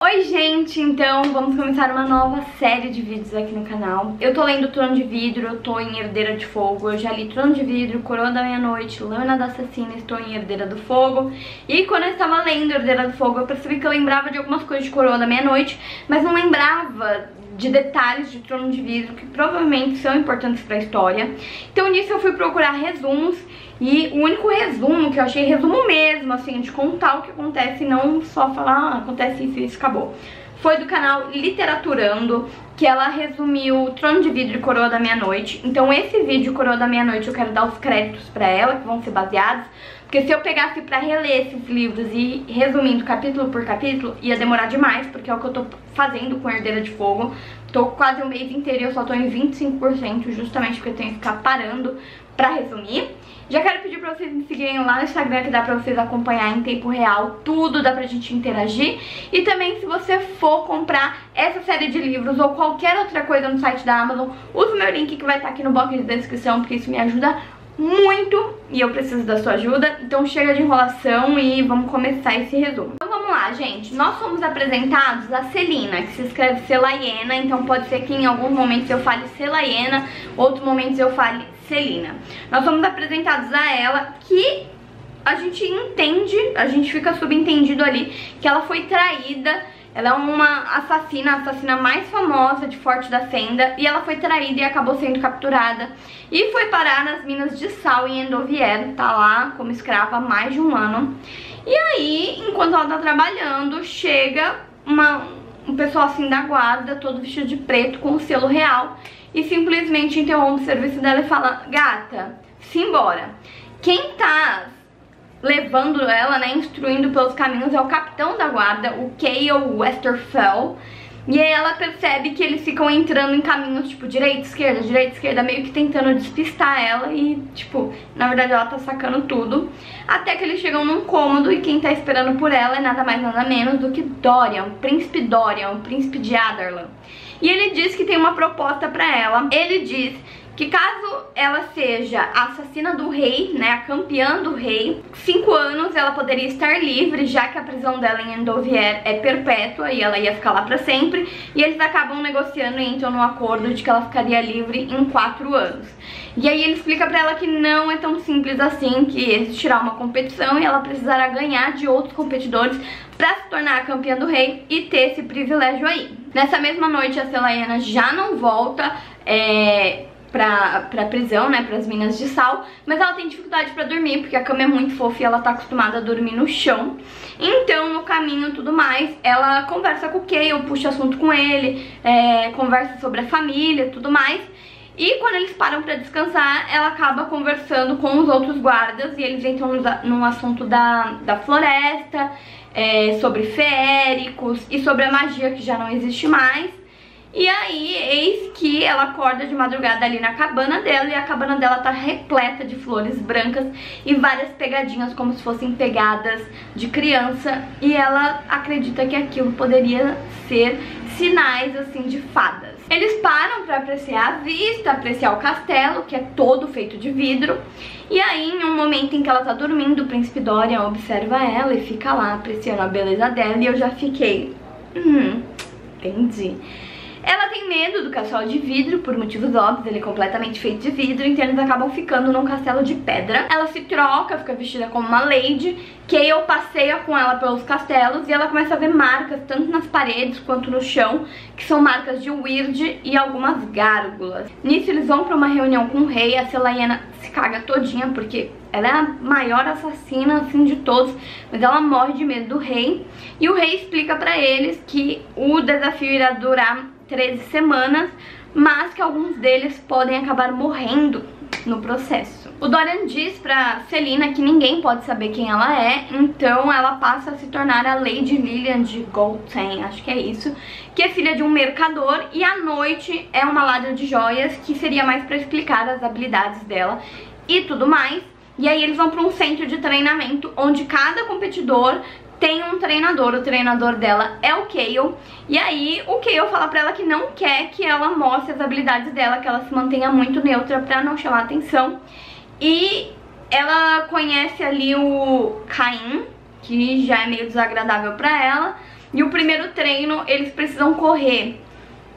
Oi gente, então vamos começar uma nova série de vídeos aqui no canal. Eu tô lendo Trono de Vidro, eu tô em Herdeira de Fogo. Eu já li Trono de Vidro, Coroa da Meia-Noite, Lâmina da Assassina, estou em Herdeira do Fogo. E quando eu estava lendo Herdeira do Fogo, eu percebi que eu lembrava de algumas coisas de Coroa da Meia-Noite, mas não lembrava de detalhes de Trono de Vidro que provavelmente são importantes pra história. Então nisso eu fui procurar resumos. E o único resumo que eu achei, resumo mesmo, assim, de contar o que acontece e não só falar, acontece isso e isso, acabou, foi do canal Literaturando, que ela resumiu Trono de Vidro e Coroa da Meia-Noite. Então esse vídeo, Coroa da Meia-Noite, eu quero dar os créditos pra ela, que vão ser baseados, porque se eu pegasse pra reler esses livros e resumindo capítulo por capítulo, ia demorar demais, porque é o que eu tô fazendo com Herdeira de Fogo. Tô quase um mês inteiro e eu só tô em 25%, justamente porque eu tenho que ficar parando pra resumir. Já quero pedir pra vocês me seguirem lá no Instagram, que dá pra vocês acompanhar em tempo real tudo, dá pra gente interagir. E também, se você for comprar essa série de livros ou qualquer outra coisa no site da Amazon, use o meu link que vai estar aqui no box de descrição, porque isso me ajuda muito e eu preciso da sua ajuda. Então chega de enrolação e vamos começar esse resumo. Então vamos lá, gente. Nós fomos apresentados a Celina, que se escreve Celaena, então pode ser que em alguns momentos eu fale Celaena, outros momentos eu fale Celina. Nós somos apresentados a ela, que a gente entende, a gente fica subentendido ali que ela foi traída. Ela é uma assassina, a assassina mais famosa de Forte da Fenda, e ela foi traída e acabou sendo capturada e foi parar nas minas de sal em Endovier, tá lá como escrava há mais de um ano. E aí, enquanto ela tá trabalhando, chega um pessoal assim da guarda, todo vestido de preto, com o selo real, e simplesmente interrompe o serviço dela e fala: gata, simbora. Quem tá levando ela, né, instruindo pelos caminhos, é o capitão da guarda, o Cale Westerfell. E aí ela percebe que eles ficam entrando em caminhos, tipo, direita, esquerda, meio que tentando despistar ela. E, tipo, na verdade ela tá sacando tudo. Até que eles chegam num cômodo e quem tá esperando por ela é nada mais, nada menos do que Dorian, o príncipe de Adarlan. E ele diz que tem uma proposta pra ela. Ele diz que caso ela seja a assassina do rei, né, a campeã do rei, 5 anos ela poderia estar livre, já que a prisão dela em Endovier é perpétua e ela ia ficar lá pra sempre. E eles acabam negociando e entram num acordo de que ela ficaria livre em 4 anos. E aí ele explica pra ela que não é tão simples assim, que existirá uma competição e ela precisará ganhar de outros competidores pra se tornar a campeã do rei e ter esse privilégio aí. Nessa mesma noite a Celaena já não volta pra prisão, né, pras minas de sal, mas ela tem dificuldade pra dormir, porque a cama é muito fofa e ela tá acostumada a dormir no chão. Então, no caminho e tudo mais, ela conversa com o Cale, puxa assunto com ele, conversa sobre a família e tudo mais. E quando eles param pra descansar, ela acaba conversando com os outros guardas e eles entram num assunto da floresta, sobre feéricos e sobre a magia que já não existe mais. E aí, eis que ela acorda de madrugada ali na cabana dela, e a cabana dela tá repleta de flores brancas e várias pegadinhas como se fossem pegadas de criança, e ela acredita que aquilo poderia ser sinais, assim, de fadas. Eles param pra apreciar a vista, apreciar o castelo, que é todo feito de vidro. E aí, em um momento em que ela tá dormindo, o príncipe Dorian observa ela e fica lá apreciando a beleza dela, e eu já fiquei... entendi. Ela tem medo do castelo de vidro, por motivos óbvios, ele é completamente feito de vidro, então eles acabam ficando num castelo de pedra. Ela se troca, fica vestida como uma lady, Cale passeia com ela pelos castelos e ela começa a ver marcas, tanto nas paredes quanto no chão, que são marcas de Wyrd e algumas gárgulas. Nisso eles vão pra uma reunião com o rei, a Celaena se caga todinha, porque ela é a maior assassina, assim, de todos, mas ela morre de medo do rei. E o rei explica pra eles que o desafio irá durar 13 semanas, mas que alguns deles podem acabar morrendo no processo. O Dorian diz pra Celina que ninguém pode saber quem ela é, então ela passa a se tornar a Lady Lilian de Golten, acho que é isso, que é filha de um mercador, e à noite é uma ladra de joias, que seria mais pra explicar as habilidades dela e tudo mais. E aí eles vão pra um centro de treinamento, onde cada competidor tem um treinador. O treinador dela é o Cale. E aí o Cale fala pra ela que não quer que ela mostre as habilidades dela, que ela se mantenha muito neutra pra não chamar atenção. E ela conhece ali o Caim, que já é meio desagradável pra ela. E o primeiro treino, eles precisam correr.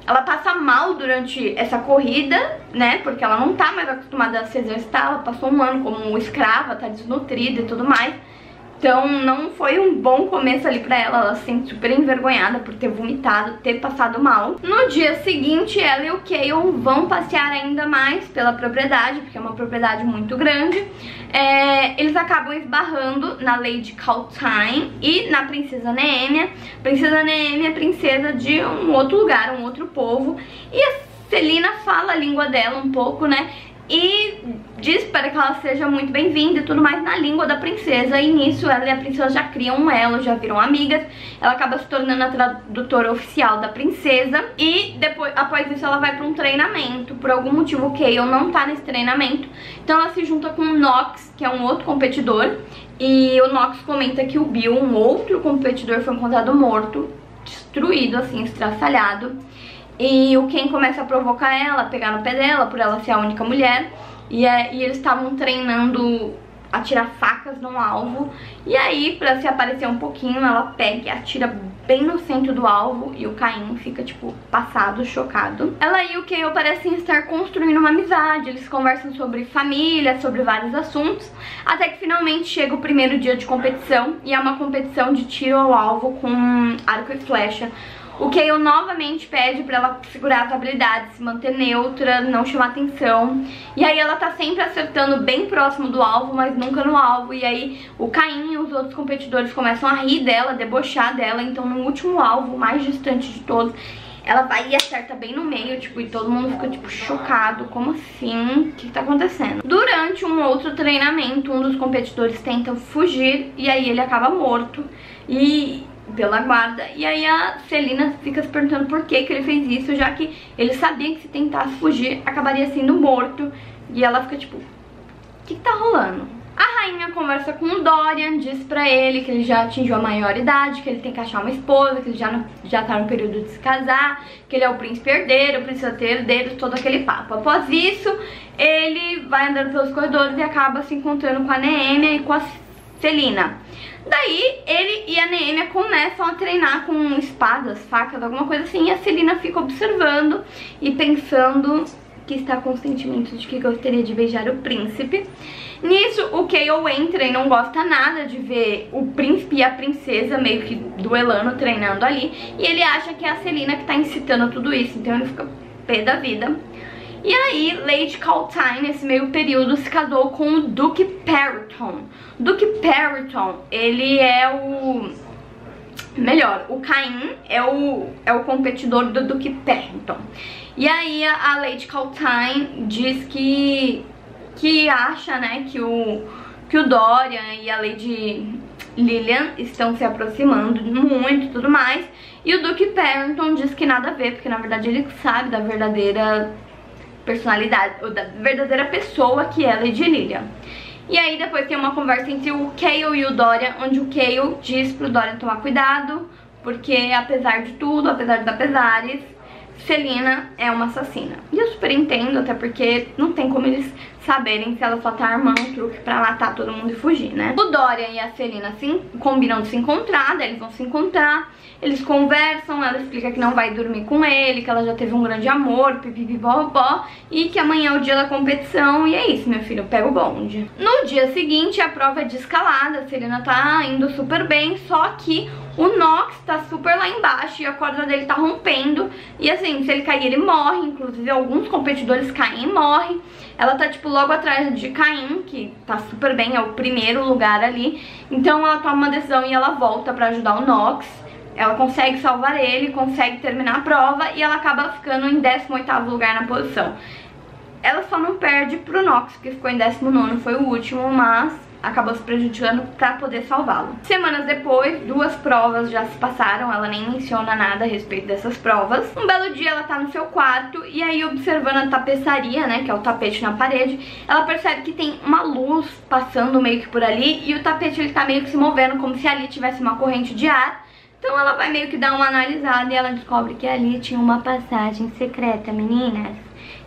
Ela passa mal durante essa corrida, né, porque ela não tá mais acostumada a se exercitar. Ela passou um ano como escrava, tá desnutrida e tudo mais. Então não foi um bom começo ali pra ela se sente super envergonhada por ter vomitado, ter passado mal. No dia seguinte, ela e o Kale vão passear ainda mais pela propriedade, porque é uma propriedade muito grande. Eles acabam esbarrando na Lady Kaltine e na Princesa Neemia. Princesa Neemia é princesa de um outro lugar, um outro povo. E a Selina fala a língua dela um pouco, né? E diz para que ela seja muito bem-vinda e tudo mais na língua da princesa. E nisso ela e a princesa já criam um elo, já viram amigas. Ela acaba se tornando a tradutora oficial da princesa. E depois, após isso, ela vai para um treinamento. Por algum motivo o Kale não tá nesse treinamento. Então ela se junta com o Nox, que é um outro competidor. E o Nox comenta que o Bill, um outro competidor, foi encontrado morto, destruído, assim, estraçalhado. E o Ken começa a provocar ela, a pegar no pé dela, por ela ser a única mulher. E eles estavam treinando a tirar facas no alvo. E aí, pra se aparecer um pouquinho, ela pega e atira bem no centro do alvo. E o Caim fica, tipo, passado, chocado. Ela e o Kale parecem estar construindo uma amizade. Eles conversam sobre família, sobre vários assuntos. Até que finalmente chega o primeiro dia de competição. E é uma competição de tiro ao alvo com arco e flecha. O Kale novamente pede pra ela segurar as habilidades, se manter neutra, não chamar atenção. E aí ela tá sempre acertando bem próximo do alvo, mas nunca no alvo. E aí o Caim e os outros competidores começam a rir dela, debochar dela. Então no último alvo, o mais distante de todos, ela vai e acerta bem no meio, tipo, e todo mundo fica, tipo, chocado. Como assim? O que tá acontecendo? Durante um outro treinamento, um dos competidores tenta fugir e aí ele acaba morto. Pela guarda. E aí a Selina fica se perguntando por que ele fez isso, já que ele sabia que se tentasse fugir, acabaria sendo morto. E ela fica tipo, o que tá rolando? A rainha conversa com o Dorian, diz pra ele que ele já atingiu a maioridade, que ele tem que achar uma esposa, que ele já tá no período de se casar, que ele é o príncipe herdeiro, precisa ter herdeiros, todo aquele papo. Após isso, ele vai andando pelos corredores e acaba se encontrando com a Neemia e com a Selina. Daí ele e a Neemia começam a treinar com espadas, facas, alguma coisa assim. E a Selina fica observando e pensando que está com o sentimento de que gostaria de beijar o príncipe. Nisso o Kale entra e não gosta nada de ver o príncipe e a princesa meio que duelando, treinando ali. E ele acha que é a Selina que tá incitando tudo isso, então ele fica pé da vida. E aí, Lady Kaltine, nesse meio período, se casou com o Duque Perriton. Duque Perriton, ele é o... Melhor, o Caim é o competidor do Duque Perriton. E aí, a Lady Kaltine diz que acha, né, que o Dorian e a Lady Lilian estão se aproximando muito e tudo mais. E o Duque Perriton diz que nada a ver, porque na verdade ele sabe da verdadeira personalidade, ou da verdadeira pessoa que é a Lady Lilian. E aí depois tem uma conversa entre o Kale e o Dorian, onde o Kale diz pro Dorian tomar cuidado, porque apesar de tudo, apesar dos apesares, Selina é uma assassina. E eu super entendo, até porque não tem como eles saberem se ela só tá armando um truque pra matar todo mundo e fugir, né? O Dorian e a Selina combinam de se encontrar, daí eles vão se encontrar, eles conversam, ela explica que não vai dormir com ele, que ela já teve um grande amor, pipipipopó, e que amanhã é o dia da competição, e é isso, meu filho, pega o bonde. No dia seguinte, a prova é de escalada, a Selina tá indo super bem, só que o Nox tá super lá embaixo e a corda dele tá rompendo. E assim, se ele cair, ele morre. Inclusive, alguns competidores caem e morrem. Ela tá, tipo, logo atrás de Caim, que tá super bem, é o primeiro lugar ali. Então ela toma uma decisão e ela volta pra ajudar o Nox. Ela consegue salvar ele, consegue terminar a prova e ela acaba ficando em 18º lugar na posição. Ela só não perde pro Nox, que ficou em 19º, foi o último, mas acabou se prejudicando pra poder salvá-lo. Semanas depois, 2 provas já se passaram, ela nem menciona nada a respeito dessas provas. Um belo dia ela tá no seu quarto e aí observando a tapeçaria, né, que é o tapete na parede, ela percebe que tem uma luz passando meio que por ali e o tapete ele tá meio que se movendo como se ali tivesse uma corrente de ar Então ela vai meio que dar uma analisada e ela descobre que ali tinha uma passagem secreta, meninas.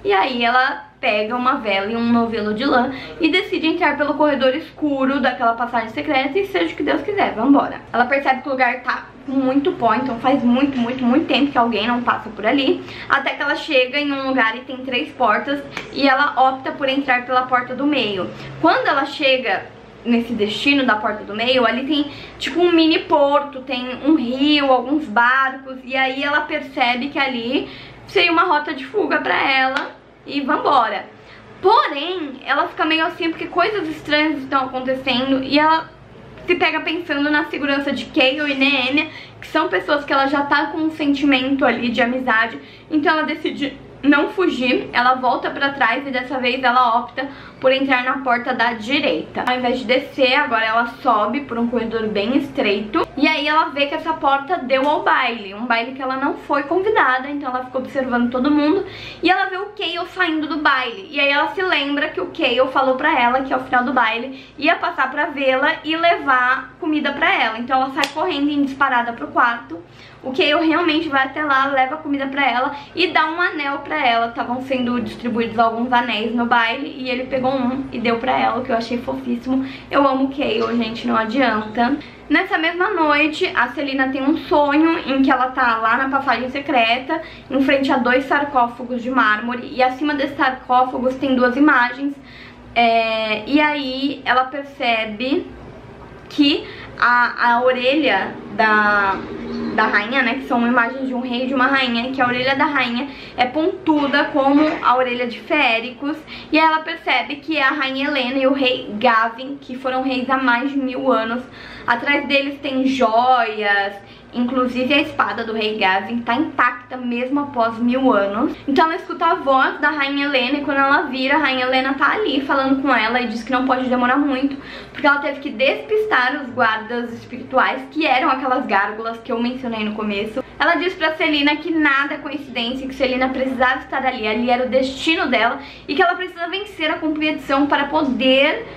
E aí ela pega uma vela e um novelo de lã e decide entrar pelo corredor escuro daquela passagem secreta e seja o que Deus quiser, vambora. Ela percebe que o lugar tá com muito pó, então faz muito tempo que alguém não passa por ali, até que ela chega em um lugar e tem 3 portas e ela opta por entrar pela porta do meio. Quando ela chega nesse destino da porta do meio, ali tem tipo um mini porto, tem um rio, alguns barcos, e aí ela percebe que ali seria uma rota de fuga pra ela e vambora. Porém, ela fica meio assim porque coisas estranhas estão acontecendo e ela se pega pensando na segurança de Kayle e Neemia, que são pessoas que ela já tá com um sentimento ali de amizade, então ela decide não fugir, ela volta pra trás e dessa vez ela opta por entrar na porta da direita. Ao invés de descer, agora ela sobe por um corredor bem estreito e aí ela vê que essa porta deu ao baile, um baile que ela não foi convidada, então ela ficou observando todo mundo e ela vê o Kayle saindo do baile. E aí ela se lembra que o Kayle falou pra ela que ao final do baile ia passar pra vê-la e levar comida pra ela, então ela sai correndo em disparada pro quarto. O Kayle realmente vai até lá, leva comida pra ela e dá um anel pra ela. Estavam sendo distribuídos alguns anéis no baile e ele pegou um e deu pra ela, o que eu achei fofíssimo. Eu amo o Kayle, gente, não adianta. Nessa mesma noite, a Celina tem um sonho em que ela tá lá na passagem secreta, em frente a 2 sarcófagos de mármore, e acima desses sarcófagos tem 2 imagens. E aí ela percebe que a orelha da rainha, né, que são imagens de um rei e de uma rainha, que a orelha da rainha é pontuda como a orelha de Féricos, e aí ela percebe que é a rainha Helena e o rei Gavin, que foram reis há mais de 1000 anos. Atrás deles tem joias, inclusive a espada do rei Gavin tá intacta mesmo após 1000 anos. Então ela escuta a voz da rainha Helena e quando ela vira, a rainha Helena tá ali falando com ela e diz que não pode demorar muito, porque ela teve que despistar os guardas espirituais, que eram aquelas gárgulas que eu mencionei no começo. Ela diz pra Celina que nada é coincidência, que Celina precisava estar ali, ali era o destino dela e que ela precisa vencer a competição para poder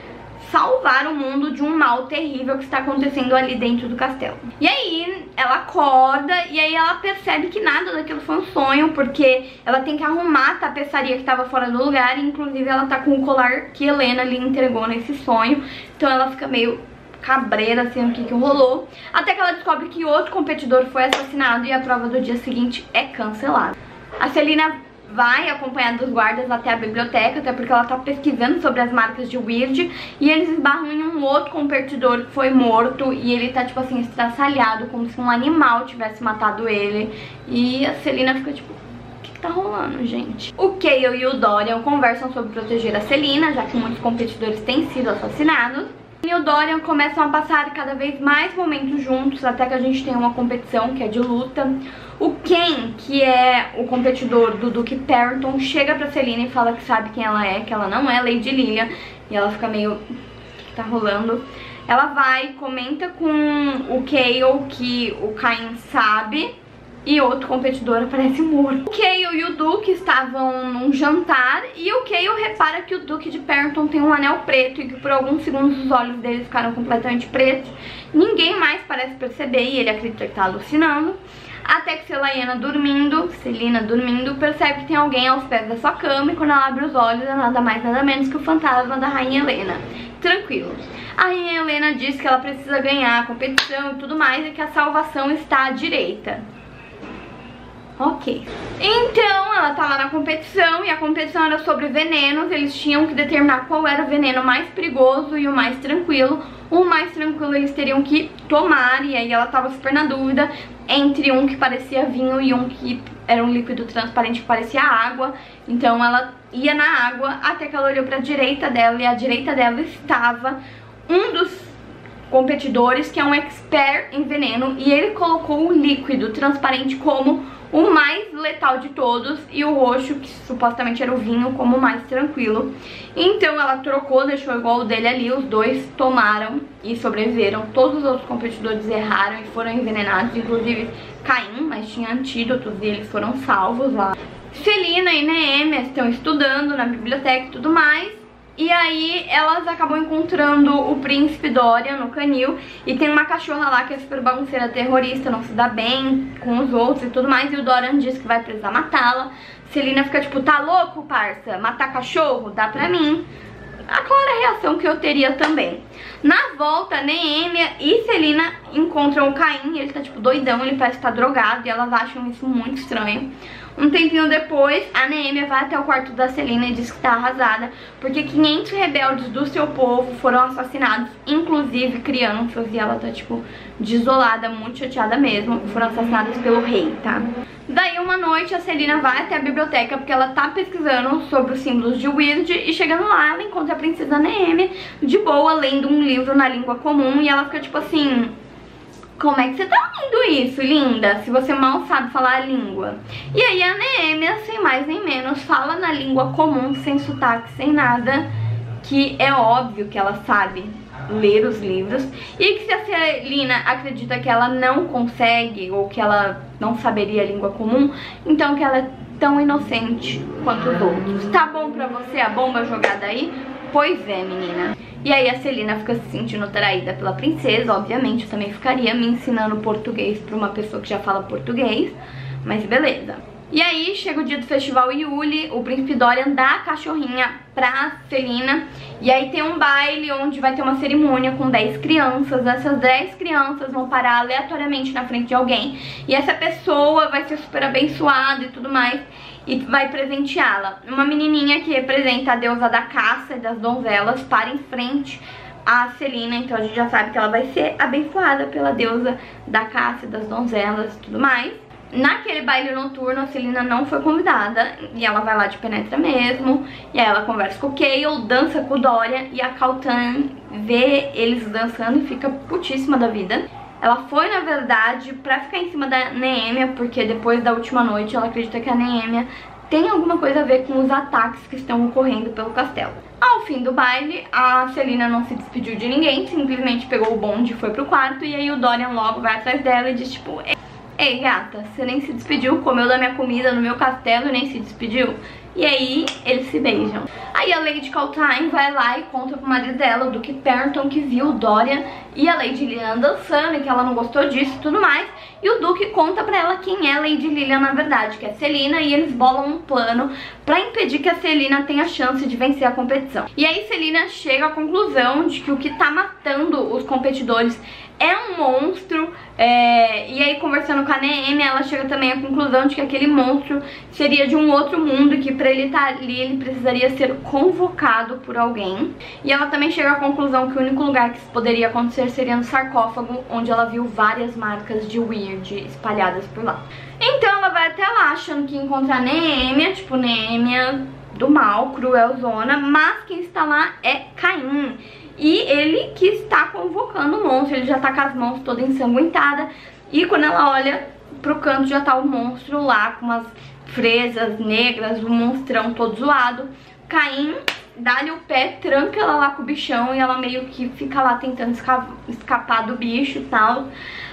salvar o mundo de um mal terrível que está acontecendo ali dentro do castelo. E aí ela acorda e aí ela percebe que nada daquilo foi um sonho, porque ela tem que arrumar a tapeçaria que estava fora do lugar, e inclusive ela tá com o colar que Helena lhe entregou nesse sonho. Então ela fica meio cabreira assim, o que rolou, até que ela descobre que outro competidor foi assassinado e a prova do dia seguinte é cancelada. A Celina vai acompanhada dos guardas até a biblioteca, até porque ela tá pesquisando sobre as marcas de Wyrd, e eles esbarram em um outro competidor que foi morto, e ele tá tipo assim, estraçalhado, como se um animal tivesse matado ele, e a Celina fica tipo, o que tá rolando, gente? O Kayle e o Dorian conversam sobre proteger a Celina, já que muitos competidores têm sido assassinados. E o Dorian começam a passar cada vez mais momentos juntos, até que a gente tem uma competição que é de luta. O Ken, que é o competidor do Duque Perrington, chega pra Celina e fala que sabe quem ela é, que ela não é Lady Lilian. E ela fica meio, o que tá rolando? Ela vai, comenta com o Kayle que o Cain sabe, e outro competidor aparece morto. O Kayle e o Duque estavam num jantar e o Kayle repara que o Duque de Perrington tem um anel preto e que por alguns segundos os olhos dele ficaram completamente pretos. Ninguém mais parece perceber e ele acredita que tá alucinando. Até que Celina dormindo, percebe que tem alguém aos pés da sua cama e quando ela abre os olhos é nada mais nada menos que o fantasma da rainha Helena. Tranquilo. A rainha Helena diz que ela precisa ganhar a competição e tudo mais e que a salvação está à direita. Ok. Então ela tá lá na competição e a competição era sobre venenos. Eles tinham que determinar qual era o veneno mais perigoso e o mais tranquilo. O mais tranquilo eles teriam que tomar, e aí ela tava super na dúvida entre um que parecia vinho e um que era um líquido transparente que parecia água. Então ela ia na água até que ela olhou pra direita dela e à direita dela estava um dos competidores que é um expert em veneno, e ele colocou o líquido transparente como o mais letal de todos e o roxo, que supostamente era o vinho, como o mais tranquilo. Então ela trocou, deixou igual o dele ali, os dois tomaram e sobreviveram. Todos os outros competidores erraram e foram envenenados, inclusive Caim, mas tinha antídotos e eles foram salvos lá. Celina e Neemia estão estudando na biblioteca e tudo mais. E aí elas acabam encontrando o príncipe Dorian no canil. E tem uma cachorra lá que é super bagunceira, terrorista, não se dá bem com os outros e tudo mais. E o Dorian diz que vai precisar matá-la. Celina fica tipo, tá louco, parça? Matar cachorro? Dá pra mim. A clara reação que eu teria também. Na volta, Neemia e Celina encontram o Caim. Ele tá tipo doidão, ele parece estar drogado. E elas acham isso muito estranho. Um tempinho depois, a Neemia vai até o quarto da Celina e diz que tá arrasada, porque 500 rebeldes do seu povo foram assassinados, inclusive crianças, e ela tá, tipo, desolada, muito chateada mesmo, foram assassinadas pelo rei, tá? Daí, uma noite, a Celina vai até a biblioteca, porque ela tá pesquisando sobre os símbolos de Weird, e chegando lá, ela encontra a princesa Neemia, de boa, lendo um livro na língua comum, e ela fica, tipo assim... Como é que você tá lendo isso, linda? Se você mal sabe falar a língua. E aí a Neemia, sem mais nem menos, fala na língua comum, sem sotaque, sem nada, que é óbvio que ela sabe ler os livros. E que se a Celina acredita que ela não consegue, ou que ela não saberia a língua comum, então que ela é tão inocente quanto os outros. Tá bom pra você a bomba jogada aí? Pois é, menina. E aí a Celina fica se sentindo traída pela princesa, obviamente eu também ficaria me ensinando português pra uma pessoa que já fala português, mas beleza. E aí chega o dia do festival Yuli, o príncipe Dorian dá a cachorrinha pra Celina, e aí tem um baile onde vai ter uma cerimônia com 10 crianças, essas 10 crianças vão parar aleatoriamente na frente de alguém, e essa pessoa vai ser super abençoada e tudo mais, e vai presenteá-la. Uma menininha que representa a deusa da caça e das donzelas para em frente a Celina, então a gente já sabe que ela vai ser abençoada pela deusa da caça e das donzelas e tudo mais. Naquele baile noturno, a Celina não foi convidada e ela vai lá de penetra mesmo. E aí ela conversa com o Kayle, dança com o Dorian e a Kautan vê eles dançando e fica putíssima da vida. Ela foi, na verdade, pra ficar em cima da Neemia, porque depois da última noite ela acredita que a Neemia tem alguma coisa a ver com os ataques que estão ocorrendo pelo castelo. Ao fim do baile, a Celina não se despediu de ninguém, simplesmente pegou o bonde e foi pro quarto. E aí o Dorian logo vai atrás dela e diz tipo... Ei, gata, você nem se despediu, comeu da minha comida no meu castelo e nem se despediu? E aí, eles se beijam. Aí a Lady Kautan vai lá e conta pro marido dela, o Duque Perton, que viu o Dorian e a Lady Lilian dançando e que ela não gostou disso e tudo mais. E o Duque conta pra ela quem é a Lady Lilian na verdade, que é a Celina, e eles bolam um plano pra impedir que a Celina tenha chance de vencer a competição. E aí Celina chega à conclusão de que o que tá matando os competidores é um monstro, e aí conversando com a Neemia, ela chega também à conclusão de que aquele monstro seria de um outro mundo e que pra ele estar ali ele precisaria ser convocado por alguém. E ela também chega à conclusão que o único lugar que isso poderia acontecer seria no sarcófago, onde ela viu várias marcas de Weird espalhadas por lá. Então ela vai até lá achando que encontra a Neemia, tipo Neemia do mal, cruel zona, mas quem está lá é Caim. E ele que está convocando o monstro, ele já tá com as mãos toda ensanguentada. E quando ela olha pro canto já tá o monstro lá com umas fresas negras, o monstrão todo zoado. Caim dá-lhe o pé, tranca ela lá com o bichão e ela meio que fica lá tentando escapar do bicho e tal.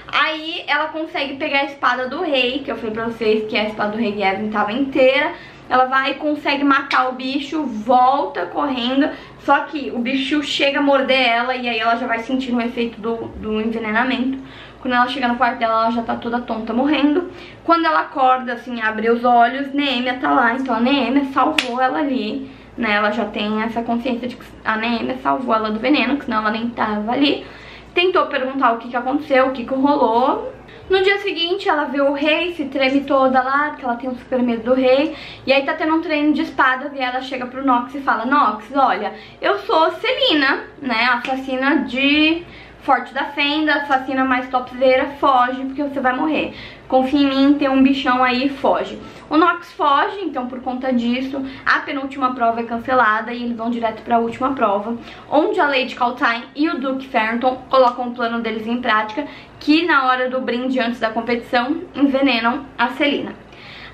Aí ela consegue pegar a espada do rei, que eu falei pra vocês que a espada do rei Gavin tava inteira. Ela vai e consegue matar o bicho, volta correndo, só que o bicho chega a morder ela e aí ela já vai sentindo o efeito do envenenamento. Quando ela chega no quarto dela, ela já tá toda tonta, morrendo. Quando ela acorda, assim, abre os olhos, Neemia tá lá, então a Neemia salvou ela ali, né? Ela já tem essa consciência de que a Neemia salvou ela do veneno, que senão ela nem tava ali. Tentou perguntar o que aconteceu, o que rolou. No dia seguinte ela vê o rei, se treme toda lá, porque ela tem um super medo do rei. E aí tá tendo um treino de espadas e ela chega pro Nox e fala: Nox, olha, eu sou Celina, né, assassina de Forte da Fenda, assassina mais topzera, foge porque você vai morrer. Confia em mim, tem um bichão aí, foge. O Nox foge, então por conta disso, a penúltima prova é cancelada e eles vão direto pra última prova, onde a Lady Kautan e o Duque Ferrington colocam o plano deles em prática, que na hora do brinde antes da competição, envenenam a Celina.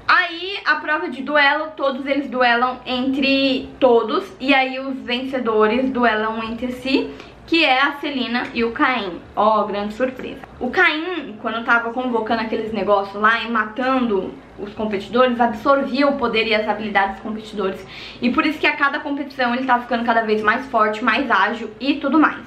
Aí, a prova de duelo, todos eles duelam entre todos, e aí os vencedores duelam entre si. que é a Celina e o Caim. Ó, grande surpresa. O Caim, quando tava convocando aqueles negócios lá e matando os competidores, absorvia o poder e as habilidades dos competidores. E por isso que a cada competição ele tava ficando cada vez mais forte, mais ágil e tudo mais.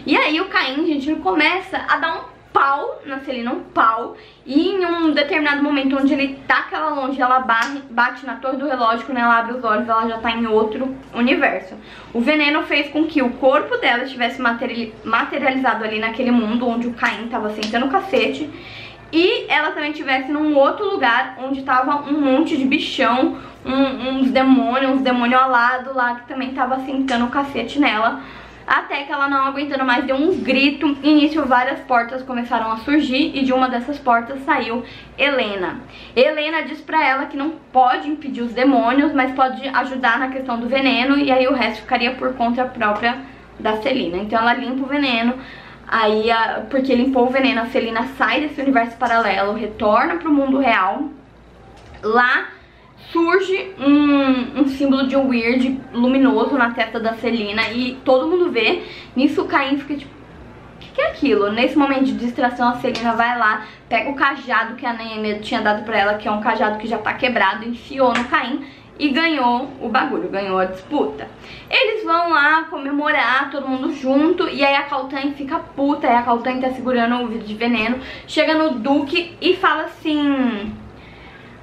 E aí o Caim, gente, ele começa a dar um pau na Celina, um pau, e em um determinado momento onde ele taca ela longe, ela bate na torre do relógio, quando ela abre os olhos ela já tá em outro universo. O veneno fez com que o corpo dela estivesse materializado ali naquele mundo onde o Caim tava sentando o cacete, e ela também estivesse num outro lugar onde tava um monte de bichão, uns demônios alados lá que também tava sentando o cacete nela. Até que ela, não aguentando mais, deu um grito. E nisso várias portas começaram a surgir, e de uma dessas portas saiu Helena. Helena diz pra ela que não pode impedir os demônios, mas pode ajudar na questão do veneno, e aí o resto ficaria por conta própria da Celina. Então ela limpa o veneno. Aí, porque limpou o veneno, a Celina sai desse universo paralelo, retorna pro mundo real. Lá surge um símbolo de Weird luminoso na testa da Celina, e todo mundo vê. Nisso o Caim fica tipo, o que é aquilo? Nesse momento de distração, a Celina vai lá, pega o cajado que a Neemia tinha dado pra ela, que é um cajado que já tá quebrado, enfiou no Caim e ganhou o bagulho, ganhou a disputa. Eles vão lá comemorar, todo mundo junto, e aí a Kal'Thai fica puta, aí a Kal'Thai tá segurando o vidro de veneno, chega no Duque e fala assim: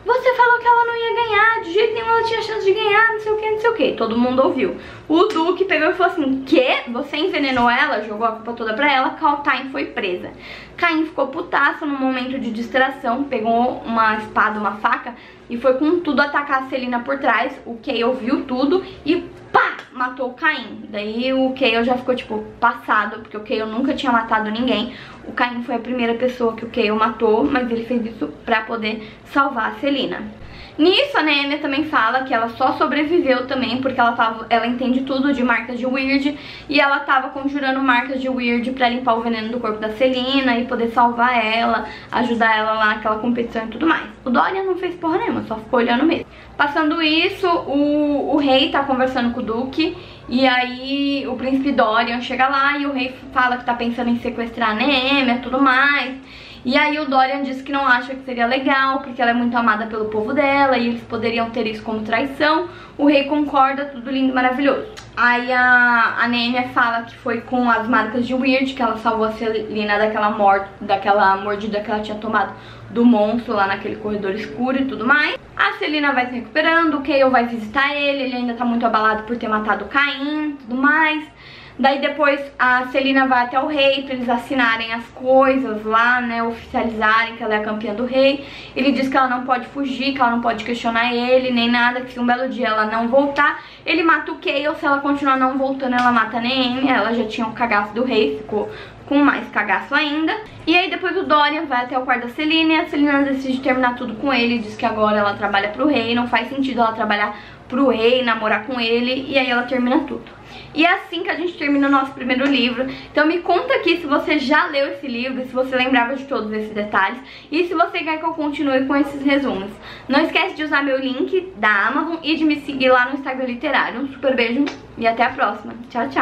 você falou que ela não ia ganhar, de jeito nenhum ela tinha chance de ganhar, não sei o que, não sei o que. Todo mundo ouviu. O Duque pegou e falou assim: que? Você envenenou ela? Jogou a culpa toda pra ela. Kal'Thai foi presa. Caim ficou putaço no momento de distração, pegou uma espada, uma faca, e foi com tudo atacar a Celina por trás. O Kael ouviu tudo e pá! Matou o Caim. Daí o Kael já ficou tipo passado, porque o Kael nunca tinha matado ninguém. O Caim foi a primeira pessoa que o Kael matou, mas ele fez isso pra poder salvar a Celina. Nisso a Neemia também fala que ela só sobreviveu também porque ela entende tudo de marcas de Weird, e ela tava conjurando marcas de Weird pra limpar o veneno do corpo da Celina e poder salvar ela, ajudar ela lá naquela competição e tudo mais. O Dorian não fez porra nenhuma, só ficou olhando mesmo. Passando isso, o rei tá conversando com o Duque, e aí o príncipe Dorian chega lá e o rei fala que tá pensando em sequestrar a Neemia e tudo mais. E aí o Dorian diz que não acha que seria legal, porque ela é muito amada pelo povo dela e eles poderiam ter isso como traição. O rei concorda, tudo lindo e maravilhoso. Aí a Neemia fala que foi com as marcas de Weird que ela salvou a Celina daquela mordida que ela tinha tomado do monstro lá naquele corredor escuro e tudo mais. A Celina vai se recuperando, o Kael vai visitar ele ainda tá muito abalado por ter matado o Caim e tudo mais. Daí depois a Celina vai até o rei pra eles assinarem as coisas lá, né, oficializarem que ela é a campeã do rei. Ele diz que ela não pode fugir, que ela não pode questionar ele, nem nada, que se um belo dia ela não voltar, ele mata o Kael. Se ela continuar não voltando, ela mata a Neemia. Ela já tinha um cagaço do rei, ficou com mais cagaço ainda. E aí depois o Dorian vai até o quarto da Celina e a Celina decide terminar tudo com ele. Diz que agora ela trabalha pro rei, não faz sentido ela trabalhar pro rei, namorar com ele, e aí ela termina tudo. E é assim que a gente termina o nosso primeiro livro. Então me conta aqui se você já leu esse livro, se você lembrava de todos esses detalhes, e se você quer que eu continue com esses resumos. Não esquece de usar meu link da Amazon e de me seguir lá no Instagram Literário. Um super beijo e até a próxima. Tchau, tchau!